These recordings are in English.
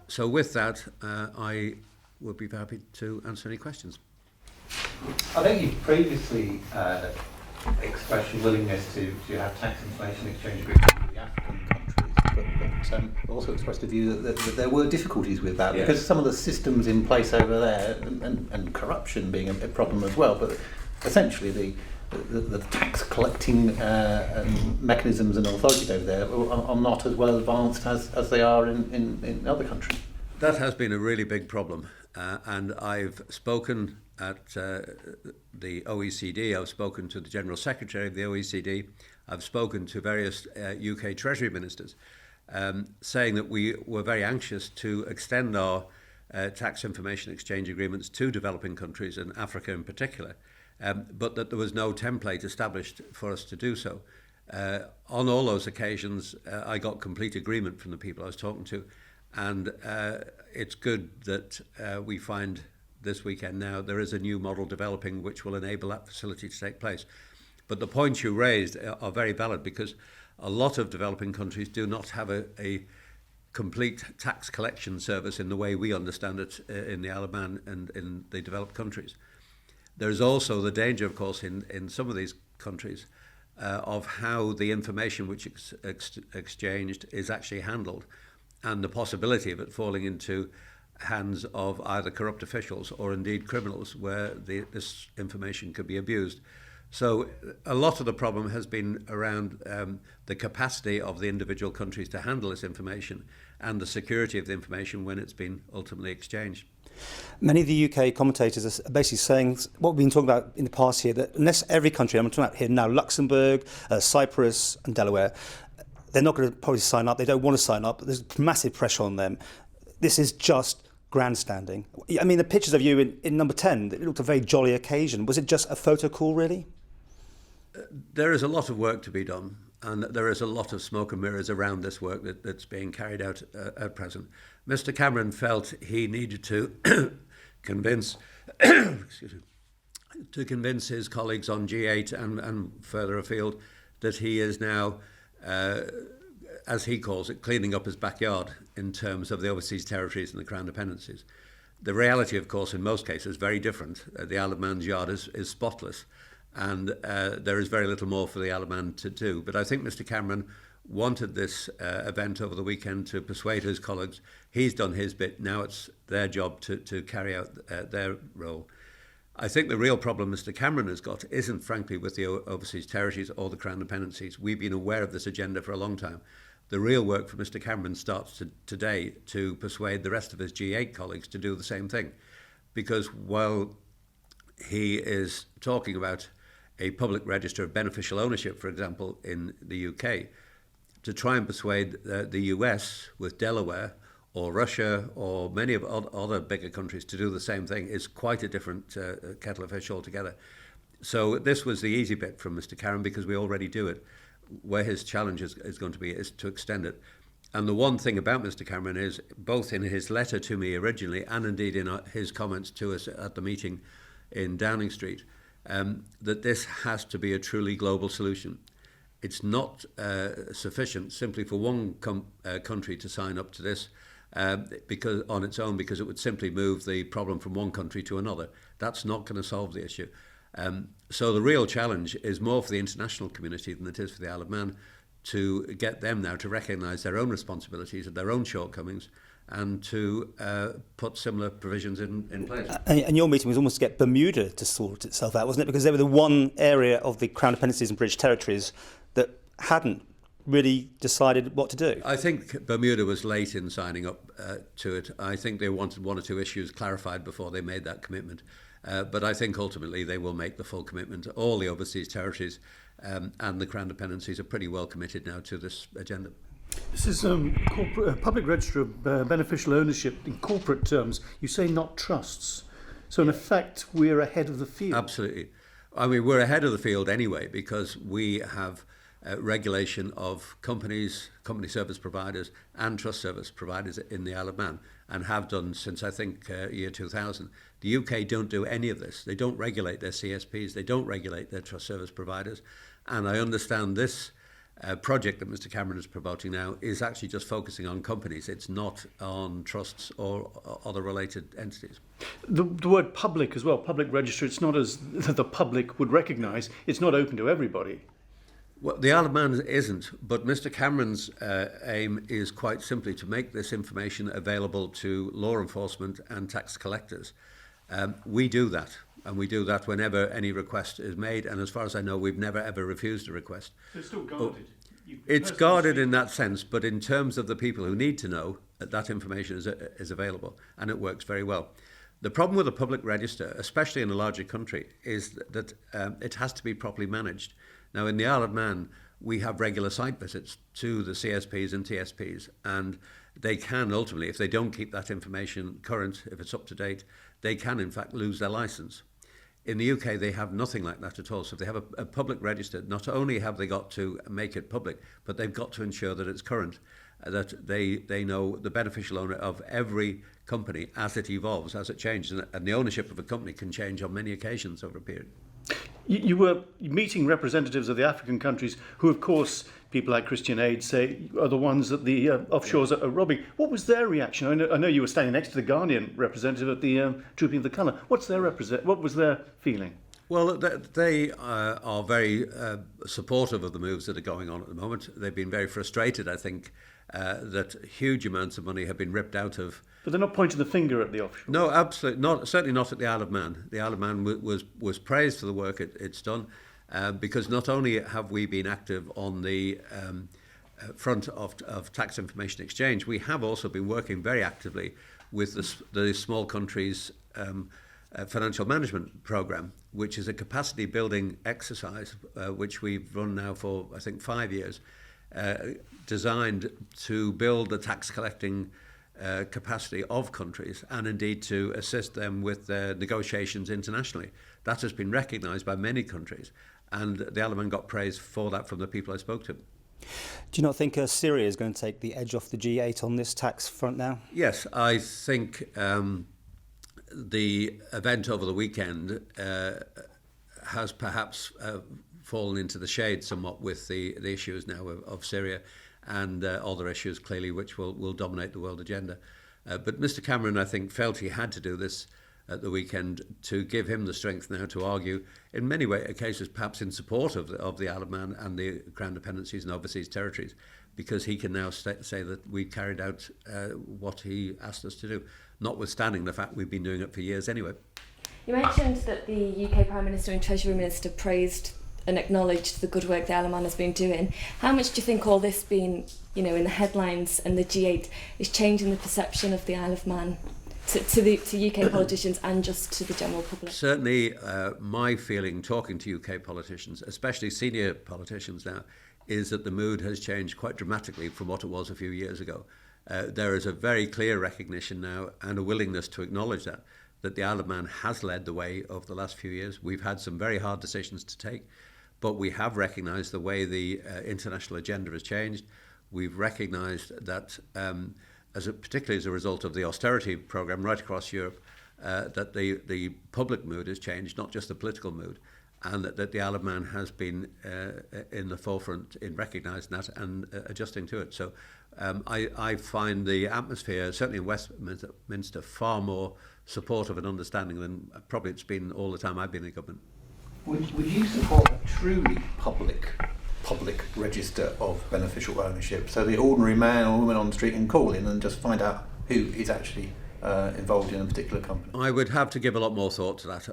So with that, I would be happy to answer any questions. I think you've previously expressed your willingness to have tax information exchange agreements with the African countries, but also expressed a view that there were difficulties with that, Yes. because some of the systems in place over there, and corruption being a problem as well, but essentially the tax collecting mechanisms and authorities over there are not as well advanced as they are in other countries. That has been a really big problem, and I've spoken at the OECD, I've spoken to the General Secretary of the OECD, I've spoken to various UK Treasury Ministers, saying that we were very anxious to extend our tax information exchange agreements to developing countries, and Africa in particular, but that there was no template established for us to do so. On all those occasions, I got complete agreement from the people I was talking to, and it's good that we find this weekend now there is a new model developing which will enable that facility to take place. But the points you raised are very valid, because a lot of developing countries do not have a complete tax collection service in the way we understand it in the Allan and in the developed countries. There's also the danger, of course, in some of these countries of how the information which is exchanged is actually handled, and the possibility of it falling into hands of either corrupt officials or indeed criminals, where this information could be abused. So a lot of the problem has been around the capacity of the individual countries to handle this information and the security of the information when it's been ultimately exchanged. Many of the UK commentators are basically saying what we've been talking about in the past here, that unless every country, I'm talking about here now, Luxembourg, Cyprus and Delaware, they're not going to probably sign up. They don't want to sign up. There's massive pressure on them. This is just grandstanding. I mean, the pictures of you in number 10, it looked a very jolly occasion. Was it just a photo call, really? There is a lot of work to be done, and there is a lot of smoke and mirrors around this work that's being carried out at present. Mr. Cameron felt he needed to convince his colleagues on G8 and further afield that he is now, as he calls it, cleaning up his backyard in terms of the overseas territories and the Crown dependencies. The reality, of course, in most cases is very different. The Isle of Man's yard is spotless, and there is very little more for the Isle of Man to do. But I think Mr. Cameron wanted this event over the weekend to persuade his colleagues. He's done his bit. Now it's their job to carry out their role. I think the real problem Mr. Cameron has got isn't, frankly, with the overseas territories or the Crown dependencies. We've been aware of this agenda for a long time. The real work for Mr. Cameron starts today to persuade the rest of his G8 colleagues to do the same thing. Because while he is talking about a public register of beneficial ownership, for example, in the UK, to try and persuade the US with Delaware or Russia or many of other bigger countries to do the same thing is quite a different kettle of fish altogether. So this was the easy bit from Mr. Cameron, because we already do it. Where his challenge is going to be is to extend it. And the one thing about Mr. Cameron is, both in his letter to me originally and indeed in his comments to us at the meeting in Downing Street, that this has to be a truly global solution. It's not sufficient simply for one country to sign up to this because on its own, because it would simply move the problem from one country to another. That's not going to solve the issue. So the real challenge is more for the international community than it is for the Isle of Man, to get them now to recognise their own responsibilities and their own shortcomings, and to put similar provisions in place. And your meeting was almost to get Bermuda to sort itself out, wasn't it? Because they were the one area of the Crown dependencies and British territories that hadn't really decided what to do. I think Bermuda was late in signing up to it. I think they wanted one or two issues clarified before they made that commitment. But I think ultimately they will make the full commitment. All the overseas territories and the Crown dependencies are pretty well committed now to this agenda. This is public register of beneficial ownership in corporate terms. You say not trusts. So in effect, we're ahead of the field. Absolutely. I mean, we're ahead of the field anyway, because we have regulation of companies, company service providers and trust service providers in the Isle of Man, and have done since I think year 2000. The UK don't do any of this. They don't regulate their CSPs, they don't regulate their trust service providers, and I understand this project that Mr Cameron is promoting now is actually just focusing on companies. It's not on trusts or other related entities. The word public as well, public register, it's not as the public would recognise, it's not open to everybody. Well, the Isle of Man isn't, but Mr Cameron's aim is quite simply to make this information available to law enforcement and tax collectors. We do that, and we do that whenever any request is made, and as far as I know, we've never ever refused a request. So it's still guarded? It's guarded in that sense, but in terms of the people who need to know, that information is available, and it works very well. The problem with a public register, especially in a larger country, is that it has to be properly managed. Now, in the Isle of Man, we have regular site visits to the CSPs and TSPs, and they can ultimately, if they don't keep that information current, if it's up to date, they can in fact lose their licence. In the UK, they have nothing like that at all. So if they have a public register, not only have they got to make it public, but they've got to ensure that it's current, that they know the beneficial owner of every company as it evolves, as it changes. And the ownership of a company can change on many occasions over a period. You were meeting representatives of the African countries who, of course, people like Christian Aid say are the ones that the offshores are robbing. What was their reaction? I know you were standing next to the Ghanaian representative at the Trooping of the Colour. What was their feeling? Well, they are very supportive of the moves that are going on at the moment. They've been very frustrated, I think, that huge amounts of money have been ripped out of. But they're not pointing the finger at the offshore. No, absolutely not. Certainly not at the Isle of Man. The Isle of Man was praised for the work it's done, because not only have we been active on the front of tax information exchange, we have also been working very actively with the small countries' financial management program, which is a capacity building exercise, which we've run now for, I think, 5 years, designed to build the tax collecting capacity of countries and indeed to assist them with their negotiations internationally. That has been recognised by many countries, and the Isle of Man got praise for that from the people I spoke to. Do you not think Syria is going to take the edge off the G8 on this tax front now? Yes, I think the event over the weekend has perhaps fallen into the shade somewhat with the issues now of Syria and other issues clearly which will dominate the world agenda. But Mr Cameron, I think, felt he had to do this at the weekend to give him the strength now to argue in many cases perhaps in support of the Isle of Man and the Crown dependencies and overseas territories, because he can now say that we carried out what he asked us to do, notwithstanding the fact we've been doing it for years anyway. You mentioned that the UK Prime Minister and Treasury Minister praised and acknowledged the good work the Isle of Man has been doing. How much do you think all this being, in the headlines and the G8 is changing the perception of the Isle of Man to UK politicians and just to the general public? Certainly, my feeling talking to UK politicians, especially senior politicians now, is that the mood has changed quite dramatically from what it was a few years ago. There is a very clear recognition now and a willingness to acknowledge that the Isle of Man has led the way over the last few years. We've had some very hard decisions to take, but we have recognised the way the international agenda has changed. We've recognised that, particularly as a result of the austerity programme right across Europe, that the public mood has changed, not just the political mood, and that the Isle of Man has been in the forefront in recognising that and adjusting to it. So I find the atmosphere, certainly in Westminster, far more supportive and understanding than probably it's been all the time I've been in government. Would you support a truly public register of beneficial ownership, so the ordinary man or woman on the street can call in and just find out who is actually involved in a particular company? I would have to give a lot more thought to that,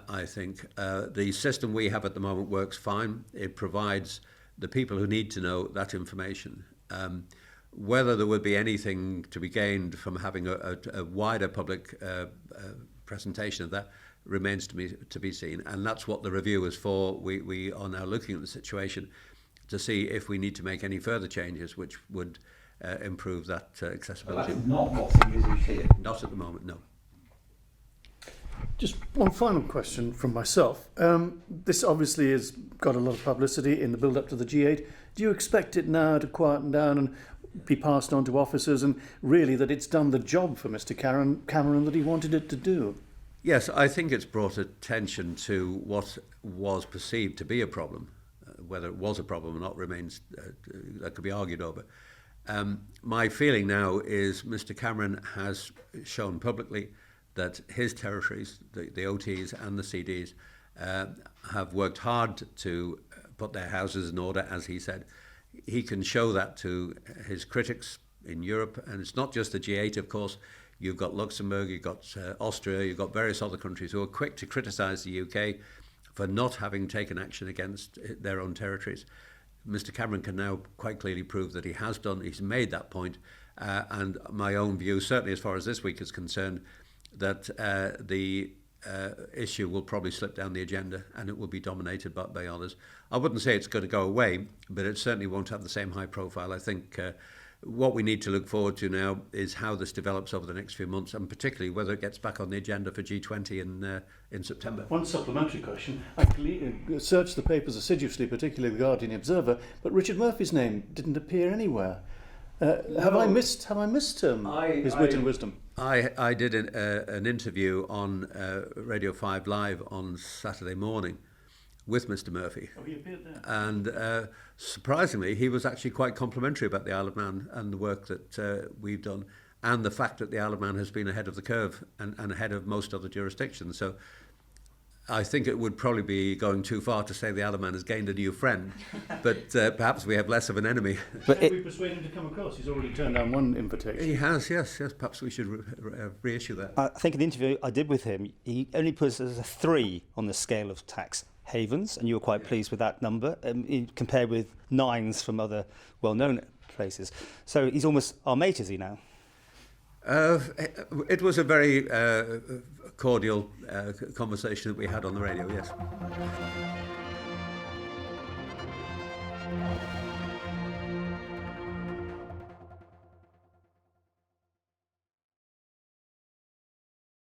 I think. The system we have at the moment works fine. It provides the people who need to know that information. Whether there would be anything to be gained from having a wider public presentation of that remains to be seen, and that's what the review is for. We are now looking at the situation to see if we need to make any further changes which would improve that accessibility. That's not what's envisaged here. Not at the moment, no. Just one final question from myself. This obviously is got a lot of publicity in the build-up to the G8. Do you expect it now to quieten down and be passed on to officers, and really that it's done the job for Mr. Cameron that he wanted it to do? Yes, I think it's brought attention to what was perceived to be a problem. Whether it was a problem or not remains, that could be argued over. My feeling now is Mr. Cameron has shown publicly that his territories, the OTs and the CDs, have worked hard to put their houses in order, as he said. He can show that to his critics in Europe, and it's not just the G8, of course. You've got Luxembourg, you've got Austria, you've got various other countries who are quick to criticise the UK for not having taken action against their own territories. Mr. Cameron can now quite clearly prove that he has done, he's made that point, and my own view, certainly as far as this week is concerned, that the issue will probably slip down the agenda and it will be dominated by others. I wouldn't say it's going to go away, but it certainly won't have the same high profile. I think what we need to look forward to now is how this develops over the next few months, and particularly whether it gets back on the agenda for G20 in September. One supplementary question. I searched the papers assiduously, particularly the Guardian Observer, but Richard Murphy's name didn't appear anywhere. Have I missed his wit and wisdom? I did an interview on Radio 5 Live on Saturday morning with Mr. Murphy. Oh, he appeared there. And surprisingly, he was actually quite complimentary about the Isle of Man and the work that we've done, and the fact that the Isle of Man has been ahead of the curve and ahead of most other jurisdictions. So I think it would probably be going too far to say the Allan has gained a new friend, but perhaps we have less of an enemy. But we persuade him to come across? He's already turned down one invitation. He has, yes. Perhaps we should reissue that. I think in the interview I did with him, he only put us as a 3 on the scale of tax havens, and you were quite pleased with that number, compared with 9s from other well-known places. So he's almost our mate, is he now? It was a very cordial conversation that we had on the radio, yes.